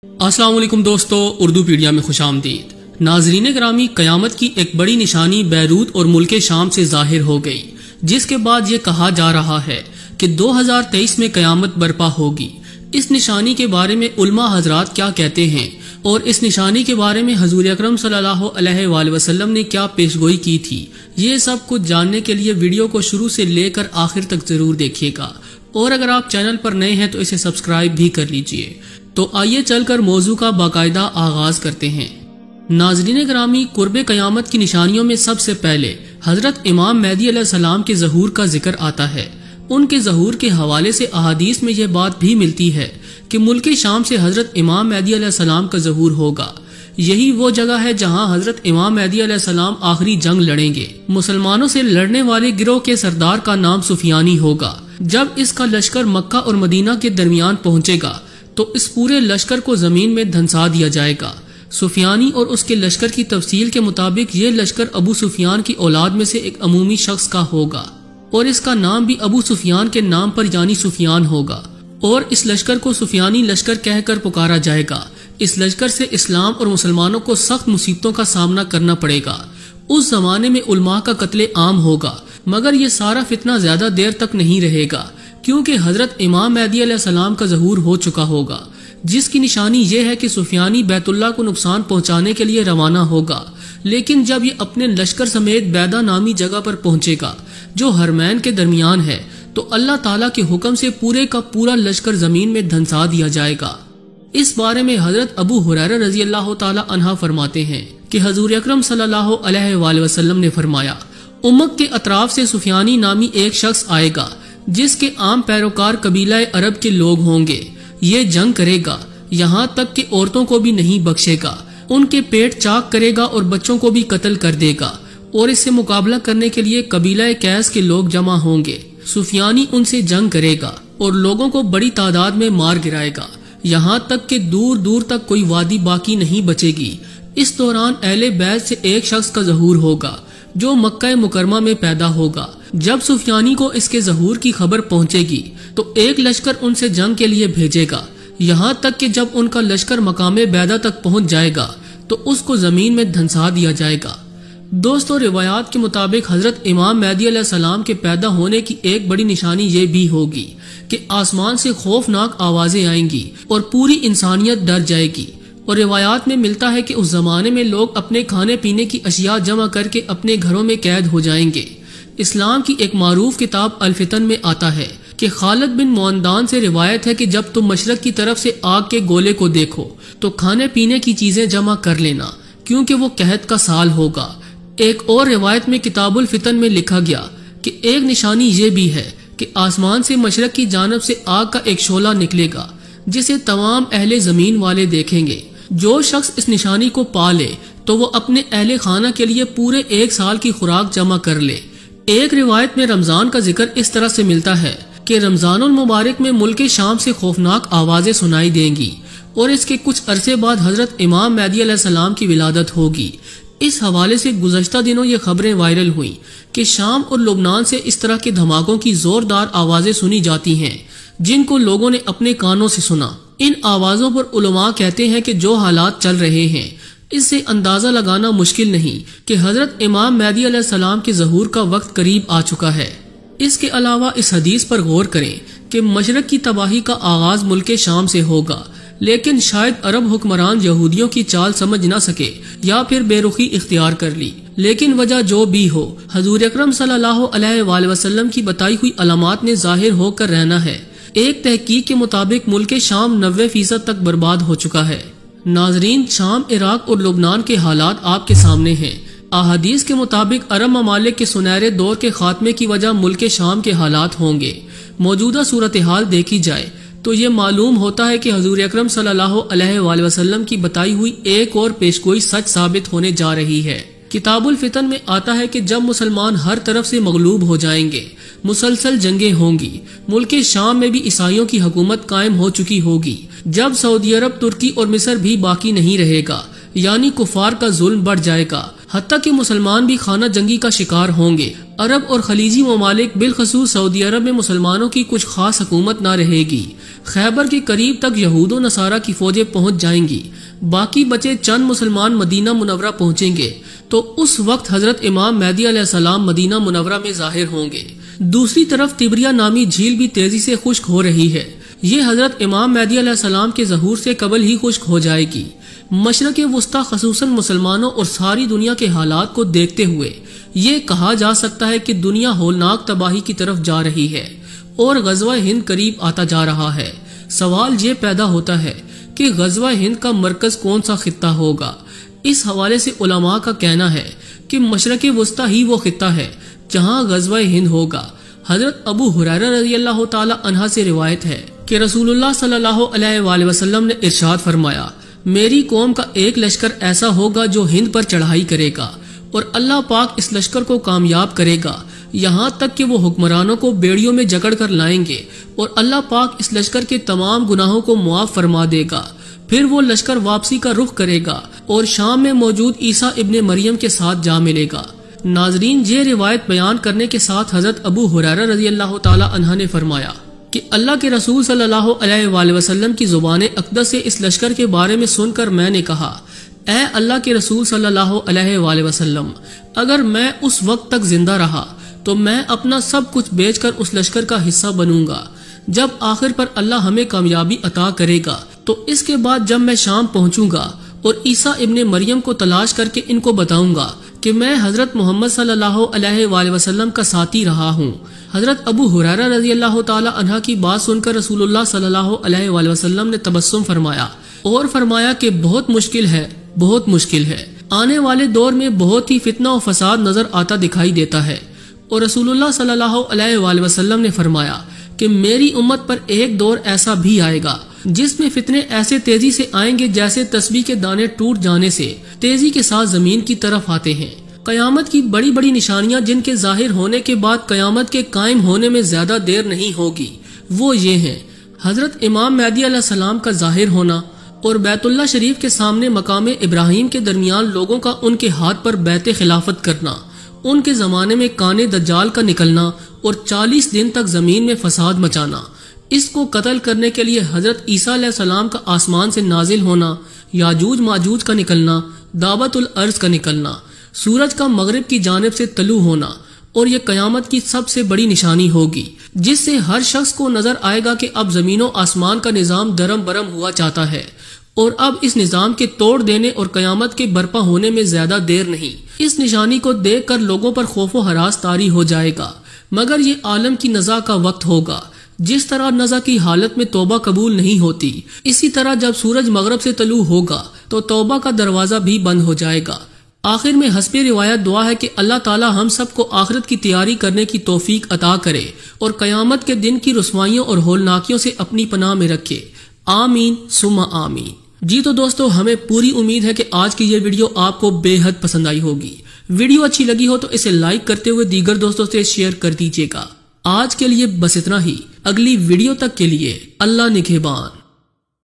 السلام علیکم دوستو، اردو پیڈیا میں خوش آمدید۔ ناظرین گرامی، قیامت کی ایک بڑی نشانی بیروت اور ملک شام سے ظاہر ہو گئی، جس کے بعد یہ کہا جا رہا ہے کہ 2023 میں قیامت برپا ہوگی۔ اس نشانی کے بارے میں علماء حضرات کیا کہتے ہیں اور اس نشانی کے بارے میں حضور اکرم صلی اللہ علیہ وآلہ وسلم نے کیا پیشگوئی کی تھی، یہ سب کچھ جاننے کے لیے ویڈیو کو شروع سے لے کر آخر تک ضرور دیکھیے گا، اور اگر آپ چینل پر نئے ہیں تو اسے سبسکرائب بھی کر لیجئے۔ تو آئیے چل کر موضوع کا باقاعدہ آغاز کرتے ہیں۔ ناظرین گرامی، قرب قیامت کی نشانیوں میں سب سے پہلے حضرت امام مہدی علیہ السلام کے ظہور کا ذکر آتا ہے۔ ان کے ظہور کے حوالے سے احادیث میں یہ بات بھی ملتی ہے کہ ملک شام سے حضرت امام مہدی علیہ السلام کا ظہور ہوگا۔ یہی وہ جگہ ہے جہاں حضرت امام مہدی علیہ السلام آخری جنگ لڑیں گے۔ مسلمانوں سے لڑنے والے گروہ کے سردار کا نام سفیانی ہوگا۔ جب اس کا لشکر مکہ اور مدینہ کے درمیان پہنچے گا تو اس پورے لشکر کو زمین میں دھنسا دیا جائے گا۔ سفیانی اور اس کے لشکر کی تفصیل کے مطابق یہ لشکر ابو سفیان کی اولاد میں سے ایک عمومی شخص کا ہوگا، اور اس کا نام بھی ابو سفیان کے نام پر یعنی سفیان ہوگا، اور اس لشکر کو سفیانی لشکر کہہ کر پکارا جائے گا۔ اس لشکر سے اسلام اور مسلمانوں کو سخت مصیبتوں کا سامنا کرنا پڑے گا۔ اس زمانے میں علماء کا قتل عام ہوگا، مگر یہ سارا فتنہ زیادہ دیر تک نہیں رہے گا، کیونکہ حضرت امام مہدی علیہ السلام کا ظہور ہو چکا ہوگا، جس کی نشانی یہ ہے کہ سفیانی بیت اللہ کو نقصان پہنچانے کے لیے روانہ ہوگا، لیکن جب یہ اپنے لشکر سمیت بیدہ نامی جگہ پر پہنچے گا جو حرمین کے درمیان ہے، تو اللہ تعالیٰ کے حکم سے پورے کا پورا لشکر زمین میں دھنسا دیا جائے گا۔ اس بارے میں حضرت ابو ہریرہ رضی اللہ تعالیٰ عنہ فرماتے ہیں کہ حضور اکرم صلی اللہ علیہ وآلہ وسلم نے فرمایا، امت کے اطراف سے سفیانی نامی ایک شخص آئے گا جس کے عام پیروکار قبیلہ عرب کے لوگ ہوں گے۔ یہ جنگ کرے گا، یہاں تک کہ عورتوں کو بھی نہیں بخشے گا، ان کے پیٹ چاک کرے گا اور بچوں کو بھی قتل کر دے گا، اور اس سے مقابلہ کرنے کے لیے قبیلہ قیس کے لوگ جمع ہوں گے۔ سفیانی ان سے جنگ کرے گا اور لوگوں کو بڑی تعداد میں مار گرائے گا، یہاں تک کہ دور دور تک کوئی وادی باقی نہیں بچے گی۔ اس دوران اہل بیت سے ایک شخص کا ظہور ہوگا جو مکہ مکرمہ میں پیدا ہوگا۔ جب سفیانی کو اس کے ظہور کی خبر پہنچے گی تو ایک لشکر ان سے جنگ کے لیے بھیجے گا، یہاں تک کہ جب ان کا لشکر مقام بیدہ تک پہنچ جائے گا تو اس کو زمین میں دھنسا دیا جائے گا۔ دوستو، روایات کے مطابق حضرت امام مہدی علیہ السلام کے پیدا ہونے کی ایک بڑی نشانی یہ بھی ہوگی کہ آسمان سے خوفناک آوازیں آئیں گی اور پوری انسانیت ڈر جائے گی، اور روایات میں ملتا ہے کہ اس زمانے میں لوگ اپنے کھانے پینے کی اشیاء جمع کر کے اپنے گھروں میں قید ہو جائیں گے۔ اسلام کی ایک معروف کتاب الفتن میں آتا ہے کہ خالد بن معندان سے روایت ہے کہ جب تم مشرق کی طرف سے آگ کے گولے کو دیکھو تو کھانے پینے کی چیزیں جمع کر لینا، کیونکہ وہ قحط کا سال ہوگا۔ ایک اور روایت میں کتاب الفتن میں لکھا گیا کہ ایک نشانی یہ بھی ہے کہ آسمان سے مشرق کی جانب سے آگ کا ایک شعلہ نکلے گا جسے تمام اہل زمین والے دیکھیں گے۔ جو شخص اس نشانی کو پا لے تو وہ اپنے اہل خانہ کے لیے پورے ایک سال کی خوراک جمع کر لے۔ ایک روایت میں رمضان کا ذکر اس طرح سے ملتا ہے کہ رمضان المبارک میں ملک شام سے خوفناک آوازیں سنائی دیں گی، اور اس کے کچھ عرصے بعد حضرت امام مہدی علیہ السلام کی ولادت ہوگی۔ اس حوالے سے گزشتہ دنوں یہ خبریں وائرل ہوئیں کہ شام اور لبنان سے اس طرح کے دھماکوں کی زوردار آوازیں سنی جاتی ہیں جن کو لوگوں نے اپنے کانوں سے سنا۔ ان آوازوں پر علماء کہتے ہیں کہ جو حالات چل رہے ہیں اس سے اندازہ لگانا مشکل نہیں کہ حضرت امام مہدی علیہ السلام کے ظہور کا وقت قریب آ چکا ہے۔ اس کے علاوہ اس حدیث پر غور کریں کہ مشرق کی تباہی کا آغاز ملک شام سے ہوگا، لیکن شاید عرب حکمران یہودیوں کی چال سمجھ نہ سکے یا پھر بے رخی اختیار کر لی، لیکن وجہ جو بھی ہو، حضور اکرم صلی اللہ علیہ وآلہ وسلم کی بتائی ہوئی علامات نے ظاہر ہو کر رہنا ہے۔ ایک تحقیق کے مطابق ملک شام 90% تک برباد ہو چکا ہے۔ ناظرین، شام، عراق اور لبنان کے حالات آپ کے سامنے ہیں۔ احادیث کے مطابق عرب ممالک کے سنہرے دور کے خاتمے کی وجہ ملک شام کے حالات ہوں گے۔ موجودہ صورتحال دیکھی جائے تو یہ معلوم ہوتا ہے کہ حضور اکرم صلی اللہ علیہ وآلہ وسلم کی بتائی ہوئی ایک اور پیشگوئی سچ ثابت ہونے جا رہی ہے۔ کتاب الفتن میں آتا ہے کہ جب مسلمان ہر طرف سے مغلوب ہو جائیں گے، مسلسل جنگیں ہوں گی، ملک شام میں بھی عیسائیوں کی حکومت قائم ہو چکی ہوگی، جب سعودی عرب، ترکی اور مصر بھی باقی نہیں رہے گا، یعنی کفار کا ظلم بڑھ جائے گا، حتیٰ کہ مسلمان بھی خانہ جنگی کا شکار ہوں گے۔ عرب اور خلیجی ممالک بالخصوص سعودی عرب میں مسلمانوں کی کچھ خاص حکومت نہ رہے گی۔ خیبر کے قریب تک یہود و نصارہ کی فوجیں پہنچ جائیں گی، باقی بچے چند مسلمان مدینہ منورہ پہنچیں گے تو اس وقت حضرت امام مہدی علیہ السلام مدینہ منورہ میں ظاہر ہوں گے۔ دوسری طرف تبریہ نامی جھیل بھی تیزی سے خشک ہو رہی ہے، یہ حضرت امام مہدی علیہ السلام کے ظہور سے قبل ہی خشک ہو جائے گی۔ مشرق وسطیٰ خصوصاً مسلمانوں اور ساری دنیا کے حالات کو دیکھتے ہوئے یہ کہا جا سکتا ہے کہ دنیا ہولناک تباہی کی طرف جا رہی ہے اور غزوہ ہند قریب آتا جا رہا ہے۔ سوال یہ پیدا ہوتا ہے کہ غزوہ ہند کا مرکز کون سا خطہ ہوگا؟ اس حوالے سے علماء کا کہنا ہے کہ مشرق وسطیٰ ہی وہ خطہ ہے جہاں غزوہ ہند ہوگا۔ حضرت ابو ہریرہ رضی اللہ تعالی عنہ سے روایت ہے کہ رسول اللہ صلی اللہ علیہ وآلہ وسلم نے ارشاد فرمایا، میری قوم کا ایک لشکر ایسا ہوگا جو ہند پر چڑھائی کرے گا اور اللہ پاک اس لشکر کو کامیاب کرے گا یہاں تک کہ وہ حکمرانوں کو بیڑیوں میں جکڑ کر لائیں گے اور اللہ پاک اس لشکر کے تمام گناہوں کو معاف فرما دے گا۔ پھر وہ لشکر واپسی کا رخ کرے گا اور شام میں موجود عیسیٰ ابن مریم کے ساتھ جا ملے گا۔ ناظرین، یہ روایت بیان کرنے کے ساتھ حضرت ابو ہریرہ رضی اللہ تعالی عنہ نے فرمایا کہ اللہ کے رسول صلی اللہ علیہ وآلہ وسلم کی زبان اقدس سے اس لشکر کے بارے میں سن کر میں نے کہا، اے اللہ کے رسول صلی اللہ علیہ وآلہ وسلم، اگر میں اس وقت تک زندہ رہا تو میں اپنا سب کچھ بیچ کر اس لشکر کا حصہ بنوں گا۔ جب آخر پر اللہ ہمیں کامیابی عطا کرے گا تو اس کے بعد جب میں شام پہنچوں گا اور عیسیٰ ابن مریم کو تلاش کر کے ان کو بتاؤں گا کہ میں حضرت محمد صلی اللہ علیہ وآلہ وسلم کا ساتھی رہا ہوں۔ حضرت ابو ہریرہ رضی اللہ تعالی عنہ کی بات سن کر رسول اللہ صلی اللہ علیہ وآلہ وسلم نے تبسم فرمایا اور فرمایا کہ بہت مشکل ہے، بہت مشکل ہے۔ آنے والے دور میں بہت ہی فتنہ و فساد نظر آتا دکھائی دیتا ہے، اور رسول اللہ صلی اللہ علیہ وآلہ وسلم نے فرمایا کہ میری امت پر ایک دور ایسا بھی آئے گا جس میں فتنے ایسے تیزی سے آئیں گے جیسے تسبیح کے دانے ٹوٹ جانے سے تیزی کے ساتھ زمین کی طرف آتے ہیں۔ قیامت کی بڑی بڑی نشانیاں جن کے ظاہر ہونے کے بعد قیامت کے قائم ہونے میں زیادہ دیر نہیں ہوگی، وہ یہ ہیں: حضرت امام مہدی علیہ السلام کا ظاہر ہونا اور بیت اللہ شریف کے سامنے مقام ابراہیم کے درمیان لوگوں کا ان کے ہاتھ پر بیعت خلافت کرنا، ان کے زمانے میں کانے دجال کا نکلنا اور 40 دن تک زمین میں فساد مچانا، اس کو قتل کرنے کے لیے حضرت عیسیٰ علیہ السلام کا آسمان سے نازل ہونا، یاجوج ماجوج کا نکلنا، دعوت الارض کا نکلنا، سورج کا مغرب کی جانب سے طلوع ہونا، اور یہ قیامت کی سب سے بڑی نشانی ہوگی جس سے ہر شخص کو نظر آئے گا کہ اب زمین و آسمان کا نظام درم برم ہوا چاہتا ہے اور اب اس نظام کے توڑ دینے اور قیامت کے برپا ہونے میں زیادہ دیر نہیں۔ اس نشانی کو دیکھ کر لوگوں پر خوف و ہراس طاری ہو جائے گا، مگر یہ عالم کی نزا کا وقت ہوگا۔ جس طرح نزا کی حالت میں توبہ قبول نہیں ہوتی، اسی طرح جب سورج مغرب سے طلوع ہوگا تو توبہ کا دروازہ بھی بند ہو جائے گا۔ آخر میں حسب روایت دعا ہے کہ اللہ تعالی ہم سب کو آخرت کی تیاری کرنے کی توفیق عطا کرے اور قیامت کے دن کی رسوائیوں اور ہولناکیوں سے اپنی پناہ میں رکھے، آمین ثم آمین۔ جی تو دوستو، ہمیں پوری امید ہے کہ آج کی یہ ویڈیو آپ کو بے حد پسند آئی ہوگی۔ ویڈیو اچھی لگی ہو تو اسے لائک کرتے ہوئے دیگر دوستوں سے شیئر کر دیجیے گا۔ آج کے لیے بس اتنا ہی، اگلی ویڈیو تک کے لیے اللہ نگہبان۔